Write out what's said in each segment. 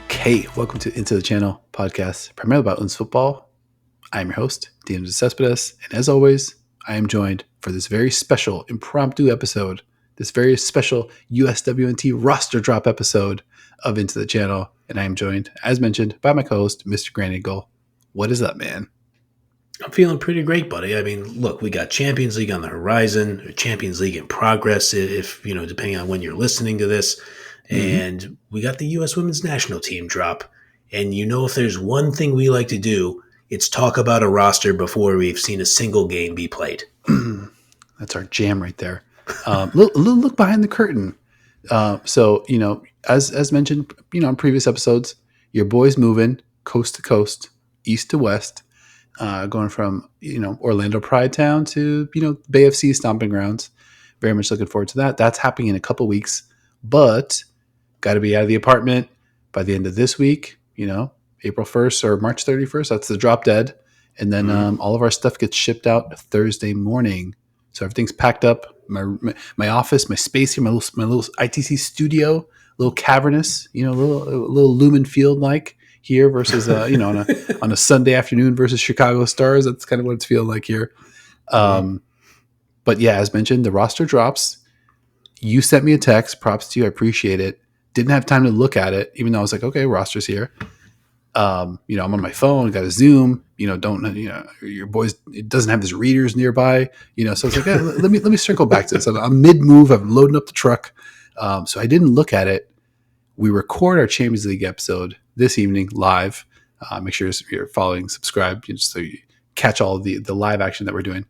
Okay, welcome to Into the Channel podcast, primarily about UNS football. I am your host, Dean Cespedes, and as always, I am joined for this very special impromptu episode, this very special USWNT roster drop episode of Into the Channel, and I am joined, as mentioned, by my co-host, Mr. Grand Eagle. What is up, man? I'm feeling pretty great, buddy. I mean, look, we got Champions League on the horizon, or Champions League in progress, if depending on when you're listening to this. And we got the U.S. Women's National Team drop. And if there's one thing we like to do, it's talk about a roster before we've seen a single game be played. That's our jam right there. Little look behind the curtain. So, as mentioned, in previous episodes, your boy's moving coast to coast, east to west, going from, Orlando Pride Town to, Bay FC stomping grounds. Very much looking forward to that. That's happening in a couple weeks, but got to be out of the apartment by the end of this week, April 1st or March 31st. That's the drop dead. And then all of our stuff gets shipped out Thursday morning. So everything's packed up. My office, my space here, my little ITC studio, a little cavernous, a little Lumen Field like here versus on a Sunday afternoon versus Chicago Stars. That's kind of what it's feeling like here. But yeah, as mentioned, the roster drops. You sent me a text. Props to you. I appreciate it. Didn't have time to look at it, even though I was like, okay, roster's here. I'm on my phone, got a Zoom, your boys, it doesn't have his readers nearby, so it's like, let me circle back to this. I'm mid move. I'm loading up the truck. So I didn't look at it. We record our Champions League episode this evening live. Make sure you're following, subscribe, just so you catch all of the live action that we're doing.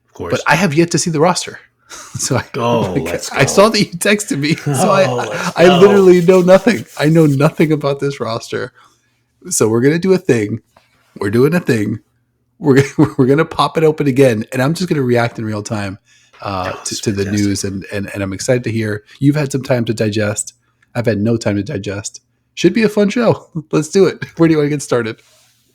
Of course. But I have yet to see the roster. So let's go. I saw that you texted me. So I literally know nothing. I know nothing about this roster. So we're going to do a thing. We're doing a thing. We're going to pop it open again. And I'm just going to react in real time to the news. And I'm excited to hear. You've had some time to digest. I've had no time to digest. Should be a fun show. Let's do it. Where do you want to get started?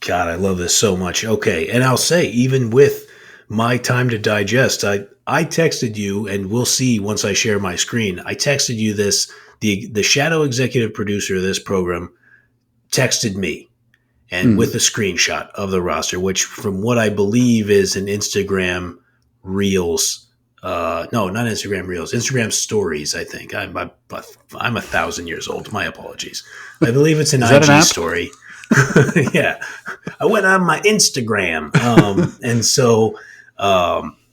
God, I love this so much. Okay. And I'll say, even with my time to digest, I texted you, and we'll see once I share my screen. I texted you this. The shadow executive producer of this program texted me and with a screenshot of the roster, which from what I believe is an Instagram Reels. No, not Instagram Reels, Instagram Stories. I think I'm 1,000 years old. My apologies. I believe it's an IG story. Yeah. I went on my Instagram. And so,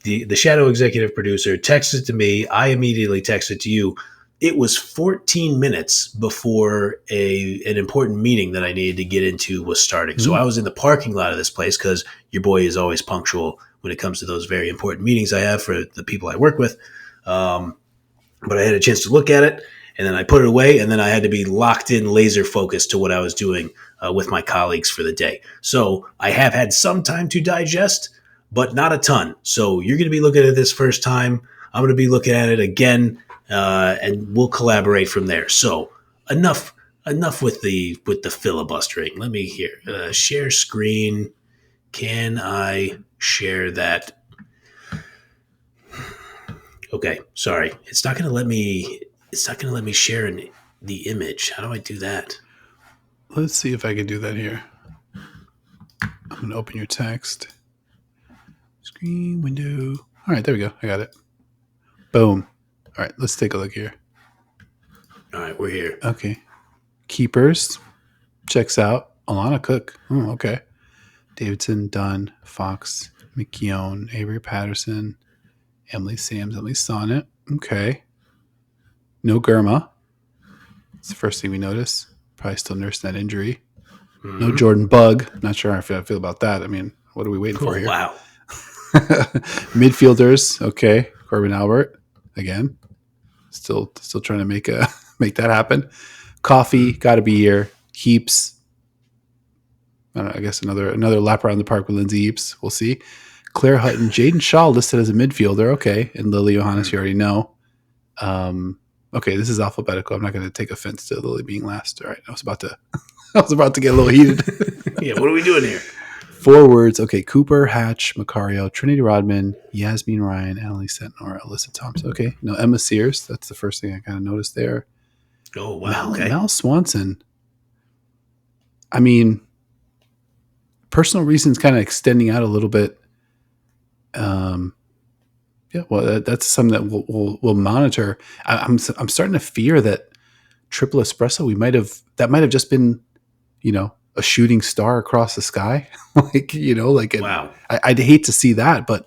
the shadow executive producer texted to me. I immediately texted to you. It was 14 minutes before an important meeting that I needed to get into was starting. So I was in the parking lot of this place because your boy is always punctual when it comes to those very important meetings I have for the people I work with. But I had a chance to look at it, and then I put it away, and then I had to be locked in, laser focused to what I was doing with my colleagues for the day. So I have had some time to digest, but not a ton. So you're going to be looking at this first time. I'm going to be looking at it again. And we'll collaborate from there. So enough with the filibustering. Let me hear. Share screen. Can I share that? Okay, sorry. It's not going to let me. It's not going to let me share the image. How do I do that? Let's see if I can do that here. I'm going to open your text. Screen window. All right, there we go. I got it. Boom. All right, let's take a look here. All right, we're here. Okay. Keepers. Checks out. Alana Cook. Oh, okay. Davidson, Dunn, Fox, McKeown, Avery Patterson, Emily Sams, Emily Sonnet. Okay. No Gurma. It's the first thing we notice. Probably still nursing that injury. Mm-hmm. No Jordan Bug. Not sure how I feel about that. I mean, what are we waiting for here? Wow. Midfielders. Okay. Corbin Albert. Again. Still trying to make that happen. Coffee, got to be here. Heaps. I don't know, I guess another lap around the park with Lindsay Heaps. We'll see. Claire Hutton, Jaden Shaw listed as a midfielder. Okay. And Lily Johannes, you already know. Okay, this is alphabetical. I'm not going to take offense to Lily being last. All right. I was about to get a little heated. Yeah, what are we doing here? Forwards. Okay, Cooper, Hatch, Macario, Trinity Rodman, Yasmin Ryan, Annalise Sentnor, Alyssa Thompson. Okay, no, Emma Sears. That's the first thing I kind of noticed there. Oh, wow. Okay. Mal Swanson. I mean, personal reasons kind of extending out a little bit. Um, yeah, well, that's something that we'll monitor. I'm starting to fear that triple espresso that might have just been, a shooting star across the sky, like, like, and Wow. I'd hate to see that, but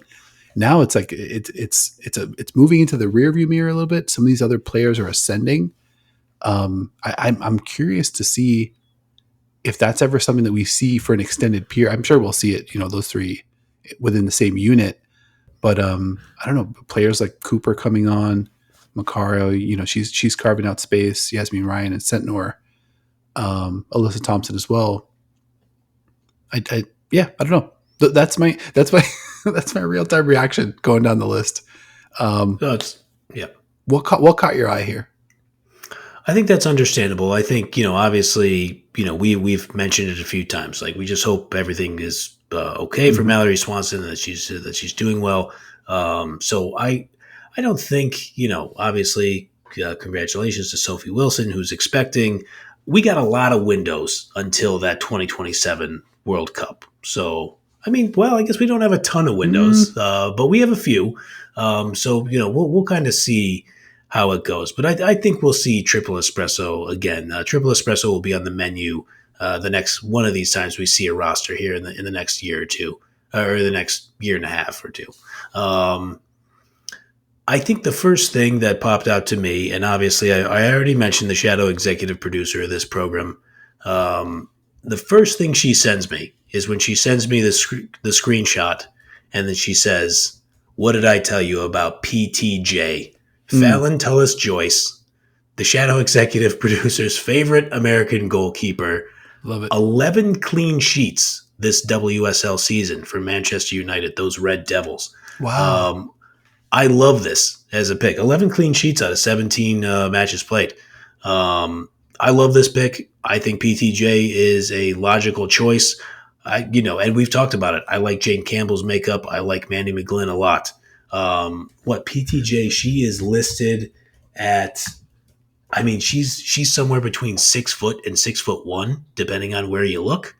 now it's like it's moving into the rearview mirror a little bit. Some of these other players are ascending. I'm curious to see if that's ever something that we see for an extended period. I'm sure we'll see it, those three within the same unit. But I don't know, players like Cooper coming on, Macaro, she's carving out space. Yasmin Ryan and Sentnor, Alyssa Thompson as well. Yeah, I don't know. That's my that's my real time reaction going down the list. Um, Oh, it's, yeah. what caught your eye here? I think that's understandable. I think, obviously, we've mentioned it a few times. Like, we just hope everything is okay for Mm-hmm. Mallory Swanson, that she's doing well. So I don't think, obviously, congratulations to Sophie Wilson, who's expecting. We got a lot of windows until that 2027 World Cup. So, I mean, well, I guess we don't have a ton of windows, Mm, but we have a few. So, we'll kind of see how it goes. But I think we'll see triple espresso again. Triple espresso will be on the menu the next one of these times we see a roster here in the next year or two, or the next year and a half or two. Um, I think the first thing that popped out to me, and obviously I already mentioned the shadow executive producer of this program. Um, the first thing she sends me is when she sends me the screenshot, and then she says, "What did I tell you about PTJ?" mm, Fallon Tullis Joyce, the shadow executive producer's favorite American goalkeeper, love it. 11 clean sheets this WSL season for Manchester United, those Red Devils. Wow. Um, I love this as a pick. 11 clean sheets out of 17 matches played. I love this pick. I think PTJ is a logical choice. And we've talked about it. I like Jane Campbell's makeup. I like Mandy McGlynn a lot. What PTJ? She is listed at. I mean, she's somewhere between 6 foot and 6'1", depending on where you look.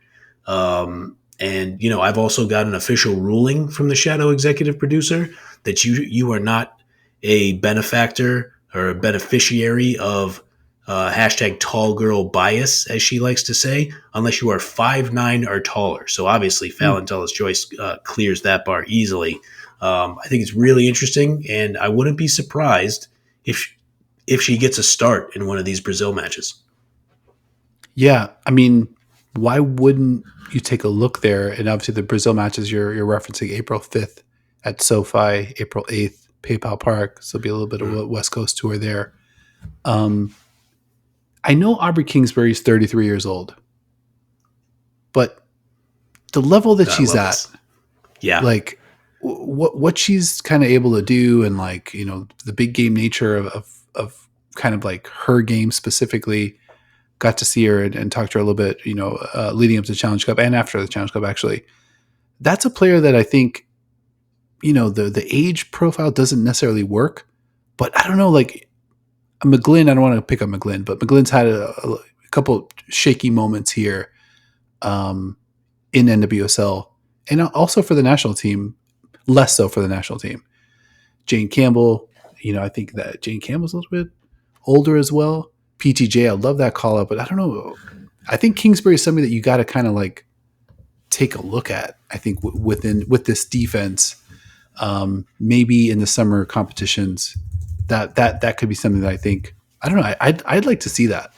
And I've also got an official ruling from the shadow executive producer that you are not a benefactor or a beneficiary of hashtag tall girl bias, as she likes to say, unless you are 5'9" or taller. So obviously, Mm. Fallon Tullis Joyce clears that bar easily. I think it's really interesting, and I wouldn't be surprised if if she gets a start in one of these Brazil matches. Yeah, I mean, why wouldn't you take a look there? And obviously, the Brazil matches you're referencing April 5th at SoFi, April 8th, PayPal Park. So it'll be a little bit of Mm. a West Coast tour there. Um, I know Aubrey Kingsbury is 33 years old, but the level that I she's love at, this. Yeah, like what she's kind of able to do, and like the big game nature of kind of like her game specifically. Got to see her and talk to her a little bit, leading up to the Challenge Cup and after the Challenge Cup. Actually, that's a player that I think the age profile doesn't necessarily work, but I don't know, like McGlynn. I don't want to pick on McGlynn, but McGlynn's had a couple shaky moments here in NWSL and also for the national team, less so for the national team. Jane Campbell, I think that Jane Campbell's a little bit older as well. PTJ, I love that call up, but I don't know. I think Kingsbury is somebody that you got to kind of like take a look at. I think with this defense, maybe in the summer competitions, that could be something that I think. I don't know. I'd like to see that.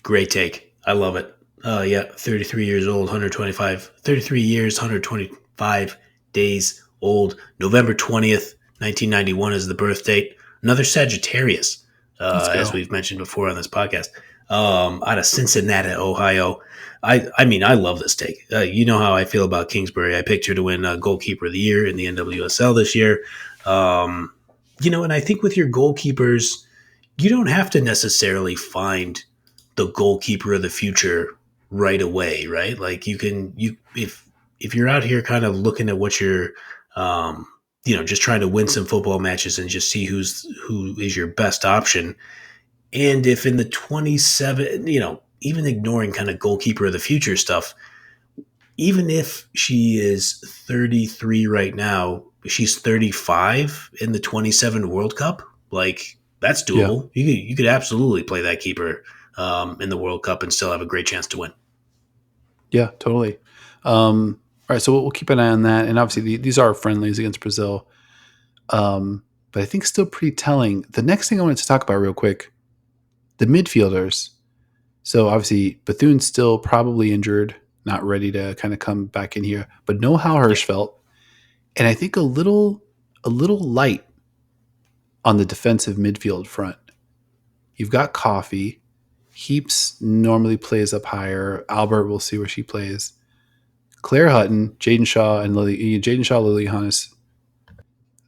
great take. I love it. Yeah, 33 years old, 33 years, 125 days old. November 20th, 1991 is the birth date. Another Sagittarius, Let's as go. we've mentioned before on this podcast, out of Cincinnati, Ohio. I mean, I love this take. You know how I feel about Kingsbury. I picked her to win Goalkeeper of the Year in the NWSL this year. Um, and I think with your goalkeepers, you don't have to necessarily find the goalkeeper of the future right away, right? Like you if you're out here kind of looking at what you're just trying to win some football matches and just see who is your best option. And if in the 27, even ignoring kind of goalkeeper of the future stuff, even if she is 33 right now, she's 35 in the 27 World Cup. Like, that's Yeah. doable. You could absolutely play that keeper in the World Cup and still have a great chance to win. Yeah, totally. All right, so we'll keep an eye on that. And obviously, these are friendlies against Brazil. But I think still pretty telling. The next thing I wanted to talk about real quick, the midfielders. So obviously, Bethune's still probably injured, not ready to kind of come back in here. But no Hal Yeah. Hirschfeld, and I think a little light on the defensive midfield front. You've got Coffee. Heaps normally plays up higher. Albert, we'll see where she plays. Claire Hutton, Jaden Shaw, and Lily Hannes.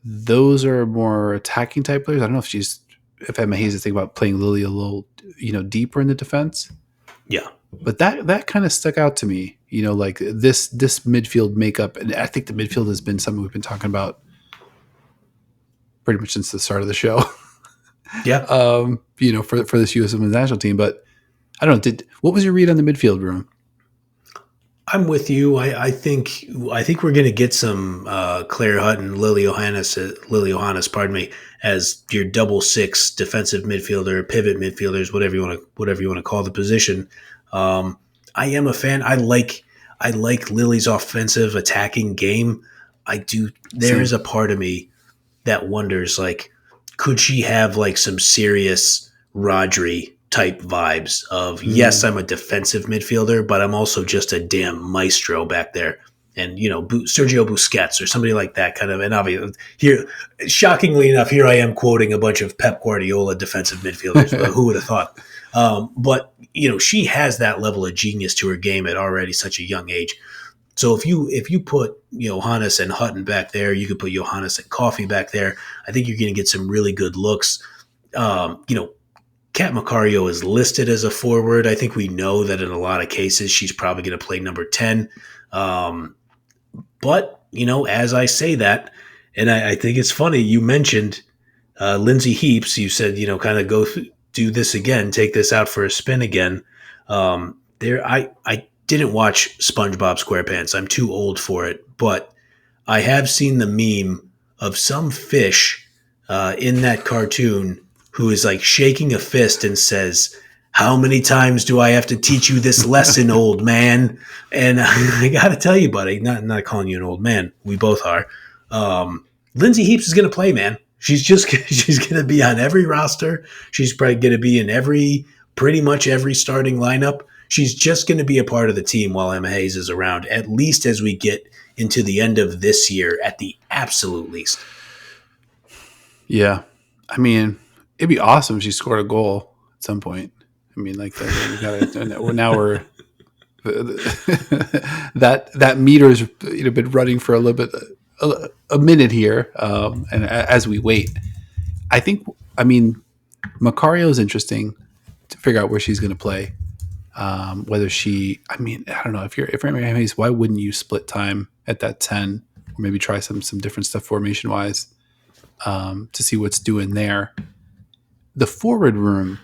Those are more attacking type players. I don't know if Emma Hayes is thinking about playing Lily a little, deeper in the defense. Yeah. But that kind of stuck out to me. Like this midfield makeup, and I think the midfield has been something we've been talking about pretty much since the start of the show. Yeah. For this U.S. Women's national team. But I don't know. What was your read on the midfield room? I'm with you. I think we're going to get some Claire Hutton, Lily Johannes, pardon me, as your double six defensive midfielder, pivot midfielders, whatever you want to call the position. Um, I am a fan. I like Lily's offensive attacking game. I do. There is Same. a part of me that wonders, like, could she have like some serious Rodri type vibes of, yes, Mm. I'm a defensive midfielder, but I'm also just a damn maestro back there. And, Sergio Busquets or somebody like that kind of. And obviously, here, shockingly enough, here I am quoting a bunch of Pep Guardiola defensive midfielders. But who would have thought? But, she has that level of genius to her game at already such a young age. So if you put Johannes and Hutton back there, you could put Johannes and Coffee back there. I think you're going to get some really good looks. Um, you know, Kat Macario is listed as a forward. I think we know that in a lot of cases she's probably going to play number 10. Um, but as I say that, and I think it's funny you mentioned Lindsay Heaps. You said kind of do this again, take this out for a spin again. I didn't watch SpongeBob SquarePants. I'm too old for it, but I have seen the meme of some fish in that cartoon who is like shaking a fist and says, "How many times do I have to teach you this lesson, old man?" And I got to tell you, buddy, not calling you an old man. We both are. Lindsay Heaps is going to play, man. She's going to be on every roster. She's probably going to be in pretty much every starting lineup. She's just going to be a part of the team while Emma Hayes is around, at least as we get into the end of this year, at the absolute least. Yeah. I mean, it'd be awesome if she scored a goal at some point. I mean, like we got to. Now we're that meter's been running for a little bit, a minute here, and as we wait, I think. I mean, Macario is interesting to figure out where she's going to play. Whether I mean, I don't know if you're Hayes, why wouldn't you split time at that 10, or maybe try some different stuff formation wise, to see what's doing there. The forward room,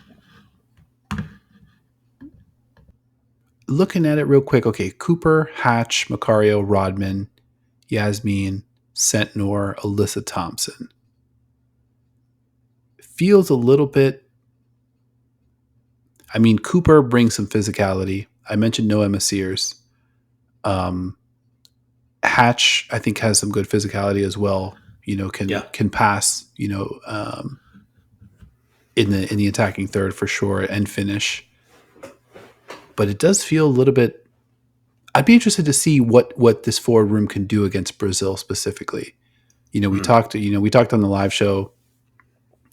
looking at it real quick. Okay, Cooper, Hatch, Macario, Rodman, Yasmin, Sentnor, Alyssa Thompson. Feels a little bit. I mean, Cooper brings some physicality. I mentioned Noah Sears. Hatch, I think, has some good physicality as well. Yeah. Can pass. In the attacking third for sure and finish. But it does feel a little bit. I'd be interested to see what this forward room can do against Brazil specifically. We Mm. talked on the live show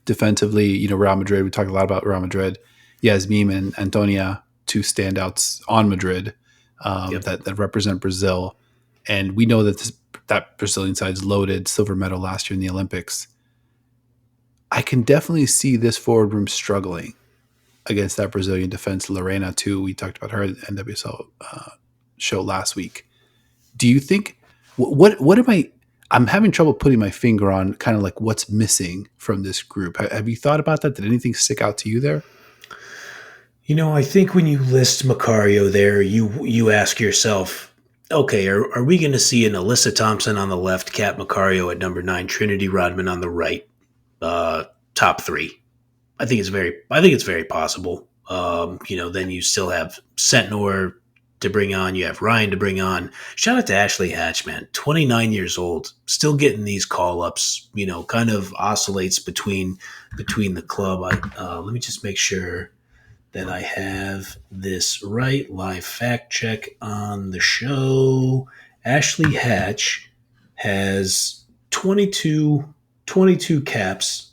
defensively. Real Madrid. We talked a lot about Real Madrid. Yasmin and Antonia, two standouts on Madrid, Yep. that represent Brazil, and we know that that Brazilian side's loaded. Silver medal last year in the Olympics. I can definitely see this forward room struggling against that Brazilian defense. Lorena too. We talked about her at the NWSL show last week. Do you think what am I? I'm having trouble putting my finger on kind of like what's missing from this group. Have you thought about that? Did anything stick out to you there? I think when you list Macario there, you ask yourself, okay, are we going to see an Alyssa Thompson on the left, Kat Macario at number 9, Trinity Rodman on the right, uh, top three? I think it's very possible. Then you still have Sentnor to bring on. You have Ryan to bring on. Shout out to Ashley Hatch, man. 29 years old, still getting these call ups. Kind of oscillates between the club. Let me just make sure that I have this right. Live fact check on the show. Ashley Hatch has 22 caps,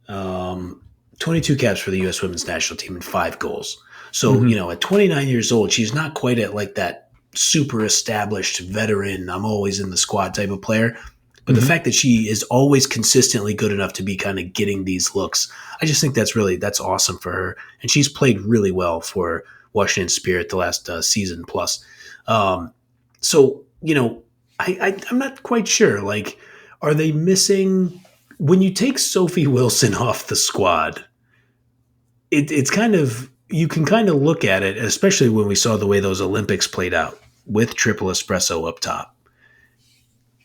um, 22 caps for the U.S. women's national team and 5 goals. So, Hmm. at 29 years old, she's not quite at like that super established veteran, I'm always in the squad type of player. But the Hmm. fact that she is always consistently good enough to be kind of getting these looks, I just think that's awesome for her. And she's played really well for Washington Spirit the last season plus. Um, so, I'm not quite sure. Like, are they missing when you take Sophie Wilson off the squad? It's kind of you can kind of look at it, especially when we saw the way those Olympics played out with triple espresso up top.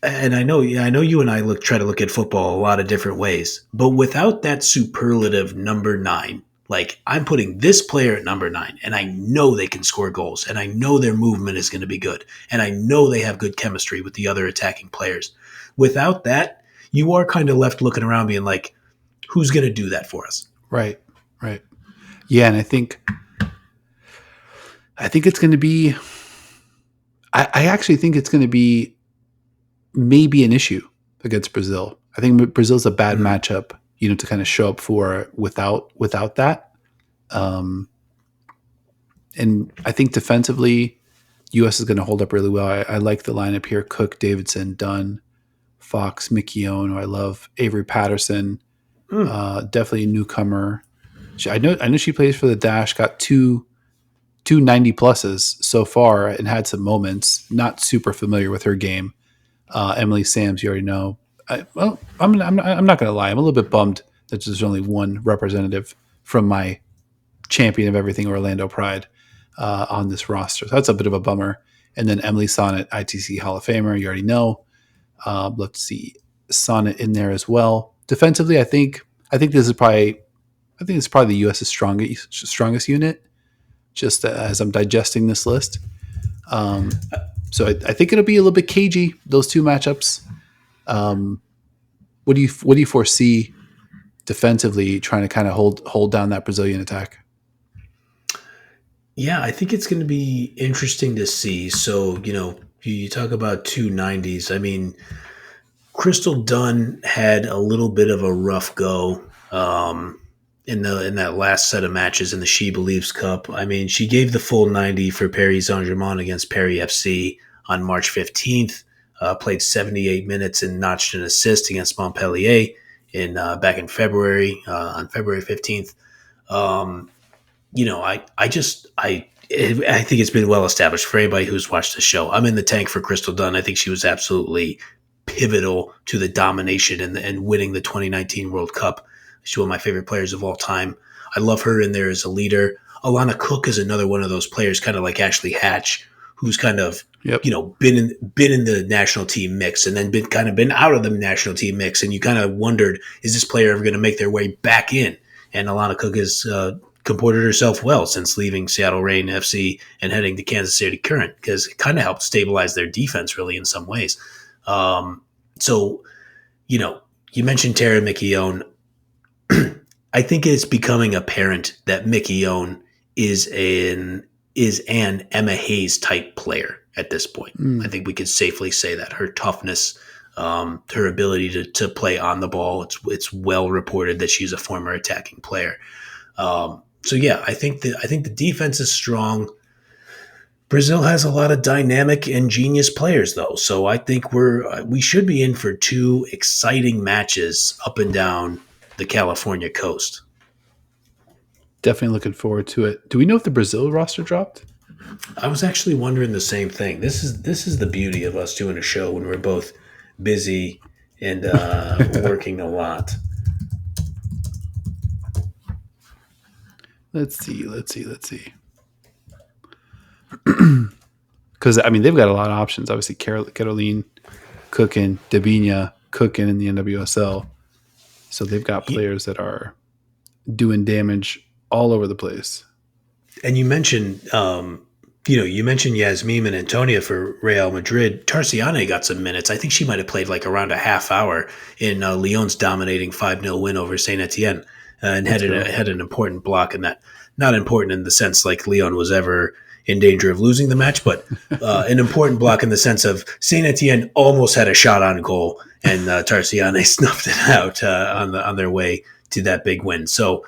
And I know, yeah, I know you and I try to look at football a lot of different ways, but without that superlative number 9, like I'm putting this player at number 9, and I know they can score goals, and I know their movement is going to be good, and I know they have good chemistry with the other attacking players. Without that, you are kind of left looking around, being like, who's going to do that for us? Right. Right. Yeah, and I think it's going to be. I actually think it's going to be maybe an issue against Brazil. I think Brazil's a bad Mm, matchup, to kind of show up for without that. Um, and I think defensively, U.S. is going to hold up really well. I like the lineup here: Cook, Davidson, Dunn, Fox, Mickey Owen, who I love, Avery Patterson, mm. definitely a newcomer. I know she plays for the Dash. Got two 90 pluses so far and had some moments. Not super familiar with her game. Emily Sams, you already know. I'm not going to lie. I'm a little bit bummed that there's only one representative from my champion of everything Orlando Pride on this roster. So that's a bit of a bummer. And then Emily Sonnet, ITC Hall of Famer, you already know. Let's see, Sonnet in there as well. Defensively, I think this is probably the U.S.'s strongest unit. Just as I'm digesting this list, so I think it'll be a little bit cagey, those two matchups. Um, what do you foresee defensively trying to kind of hold down that Brazilian attack? Yeah, I think it's going to be interesting to see. So, you talk about 290s. I mean, Crystal Dunn had a little bit of a rough go in that last set of matches in the She Believes Cup. I mean, she gave the full 90 for Paris Saint Germain against Paris FC on March 15th. Played 78 minutes and notched an assist against Montpellier in back in February on February 15th. Um, I think it's been well established for anybody who's watched the show. I'm in the tank for Crystal Dunn. I think she was absolutely pivotal to the domination and winning the 2019 World Cup. She's one of my favorite players of all time. I love her in there as a leader. Alana Cook is another one of those players, kind of like Ashley Hatch, who's kind of Yep. been in the national team mix and then been out of the national team mix, and you kind of wondered, is this player ever going to make their way back in? And Alana Cook has comported herself well since leaving Seattle Reign FC and heading to Kansas City Current, because it kind of helped stabilize their defense really in some ways. Um, so, you mentioned Tara McKeown. I think it's becoming apparent that McKeown is an Emma Hayes type player at this point. I Mm. think we could safely say that her toughness, her ability to play on the ball, it's well reported that she's a former attacking player. So yeah, I think the defense is strong. Brazil has a lot of dynamic and genius players, though. So I think we should be in for two exciting matches up and down the California coast. Definitely looking forward to it. Do we know if the Brazil roster dropped? I was actually wondering the same thing. This is the beauty of us doing a show when we're both busy and working a lot. Let's see. Let's see. Let's see. Because I mean, they've got a lot of options. Obviously, Caroline cooking, Dabinia cooking in the NWSL. So they've got players that are doing damage all over the place. And you mentioned, you mentioned Yasmin and Antonia for Real Madrid. Tarciane got some minutes. I think she might have played like around a half hour in Lyon's dominating 5-0 win over Saint Etienne, and Let's go. had an important block in that. Not important in the sense like Lyon was ever in danger of losing the match, but an important block in the sense of Saint Etienne almost had a shot on goal, and Tarciane snuffed it out on their way to that big win. So,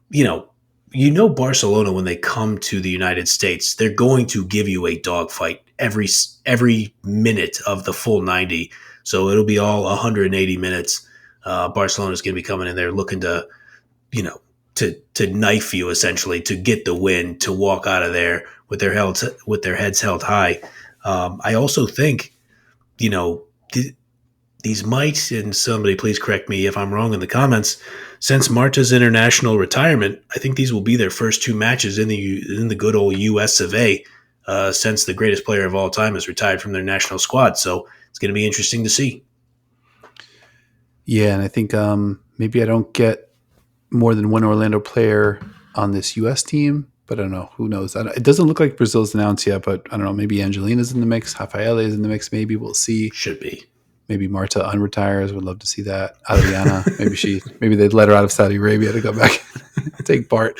you know, Barcelona, when they come to the United States, they're going to give you a dogfight every minute of the full 90. So it'll be all 180 minutes. Barcelona's going to be coming in there looking to, to knife you essentially, to get the win, to walk out of there with their heads held high. I also think, you know, these might, and somebody please correct me if I'm wrong in the comments, since Marta's international retirement, I think these will be their first two matches in the good old US of A, since the greatest player of all time has retired from their national squad. So it's going to be interesting to see. Yeah, and I think maybe I don't get more than one Orlando player on this U.S. team, but I don't know. Who knows? It doesn't look like Brazil's announced yet, but I don't know. Maybe Angelina's in the mix. Rafaela is in the mix. Maybe we'll see. Should be. Maybe Marta unretires. Would love to see that. Adriana, maybe they'd let her out of Saudi Arabia to go back and take part.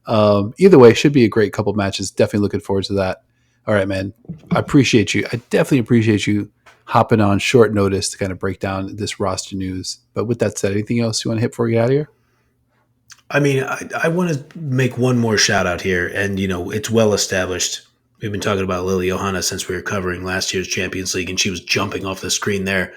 Either way, should be a great couple matches. Definitely looking forward to that. All right, man. I appreciate you. I definitely appreciate you hopping on short notice to kind of break down this roster news. But with that said, anything else you want to hit before we get out of here? I mean, I want to make one more shout out here, and it's well established. We've been talking about Lily Johannes since we were covering last year's Champions League, and she was jumping off the screen there.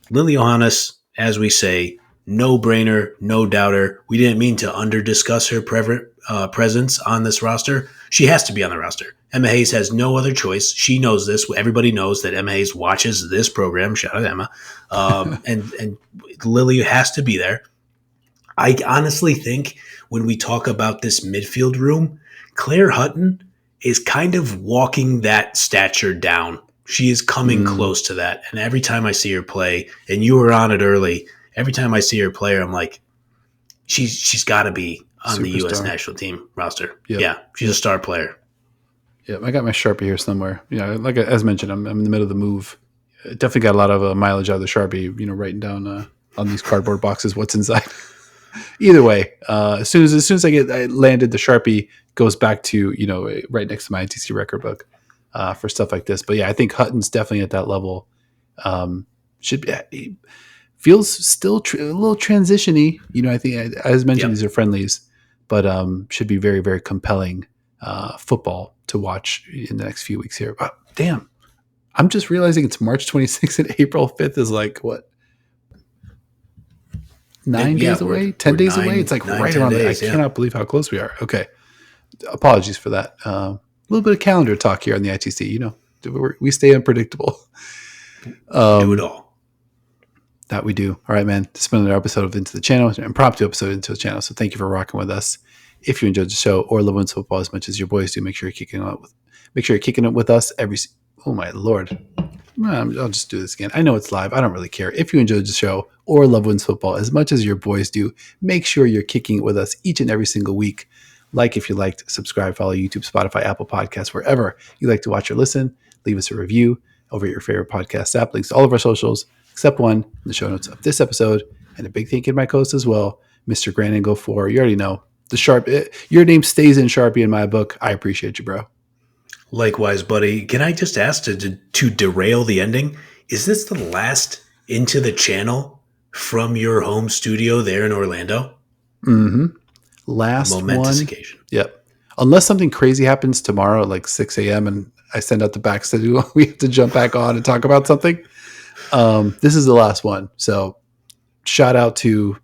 Lily Johannes, as we say, no brainer, no doubter. We didn't mean to under discuss her presence on this roster. She has to be on the roster. Emma Hayes has no other choice. She knows this. Everybody knows that Emma Hayes watches this program. Shout out Emma. And Lily has to be there. I honestly think when we talk about this midfield room, Claire Hutton is kind of walking that stature down. She is coming close to that. And every time I see her play, and you were on it early, every time I see her play, I'm like, she's got to be on Superstar. The U.S. national team roster. Yep. Yeah, she's a star player. Yeah, I got my Sharpie here somewhere. Like as mentioned, I'm in the middle of the move. Definitely got a lot of mileage out of the Sharpie, writing down on these cardboard boxes what's inside. Either way, as soon as I landed, the Sharpie goes back to right next to my ITC record book for stuff like this. But yeah, I think Hutton's definitely at that level. Should be feels still a little transitiony. I think as mentioned, These are friendlies, but should be very, very compelling football to watch in the next few weeks here. But damn, I'm just realizing it's March 26th and April 5th is like what? 9 days away, 10 days away. It's like right around there. I cannot believe how close we are. Okay. Apologies for that. A little bit of calendar talk here on the ITC. We stay unpredictable. Do it all. That we do. All right, man. This has been another episode of Into the Channel, an impromptu episode of Into the Channel. So thank you for rocking with us. If you enjoyed the show or love women's football as much as your boys do, make sure you're kicking it with us every. Oh my Lord. I'll just do this again. I know it's live. I don't really care. If you enjoyed the show or love women's football as much as your boys do, make sure you're kicking it with us each and every single week. Like if you liked, subscribe, follow YouTube, Spotify, Apple Podcasts, wherever you like to watch or listen. Leave us a review over at your favorite podcast app. Links to all of our socials, except one in the show notes of this episode. And a big thank you to my co-host as well, Mr. Grand Angle 4. You already know. Your name stays in Sharpie in my book. I appreciate you, bro. Likewise, buddy. Can I just ask to derail the ending? Is this the last Into the Channel from your home studio there in Orlando? Mm-hmm. Last momentous one. Occasion. Yep. Unless something crazy happens tomorrow at like 6 a.m. and I send out the back schedule, we have to jump back on and talk about something. This is the last one. So shout out to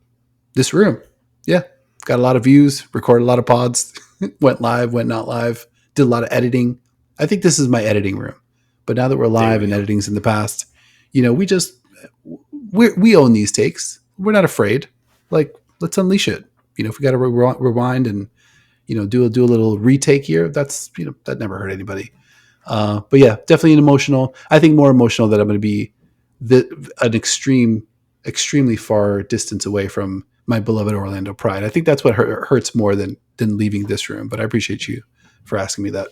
this room. Yeah. Got a lot of views, recorded a lot of pods, went live, went not live, did a lot of editing. I think this is my editing room. But now that we're live and editing's in the past, we own these takes. We're not afraid. Like, let's unleash it. If we got to rewind and do a little retake here. That's that never hurt anybody. But yeah, definitely an emotional. I think more emotional that I'm going to be an extremely far distance away from my beloved Orlando Pride. I think that's what hurts more than leaving this room. But I appreciate you for asking me that.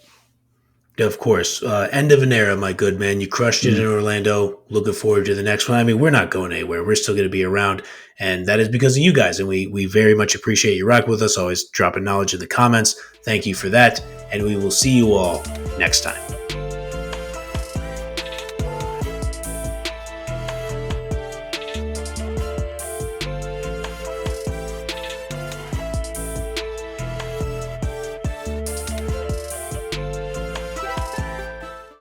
Of course. End of an era, my good man. You crushed it in Mm. Orlando. Looking forward to the next one. I mean, we're not going anywhere. We're still going to be around. And that is because of you guys. And we very much appreciate you rocking with us, always dropping knowledge in the comments. Thank you for that. And we will see you all next time.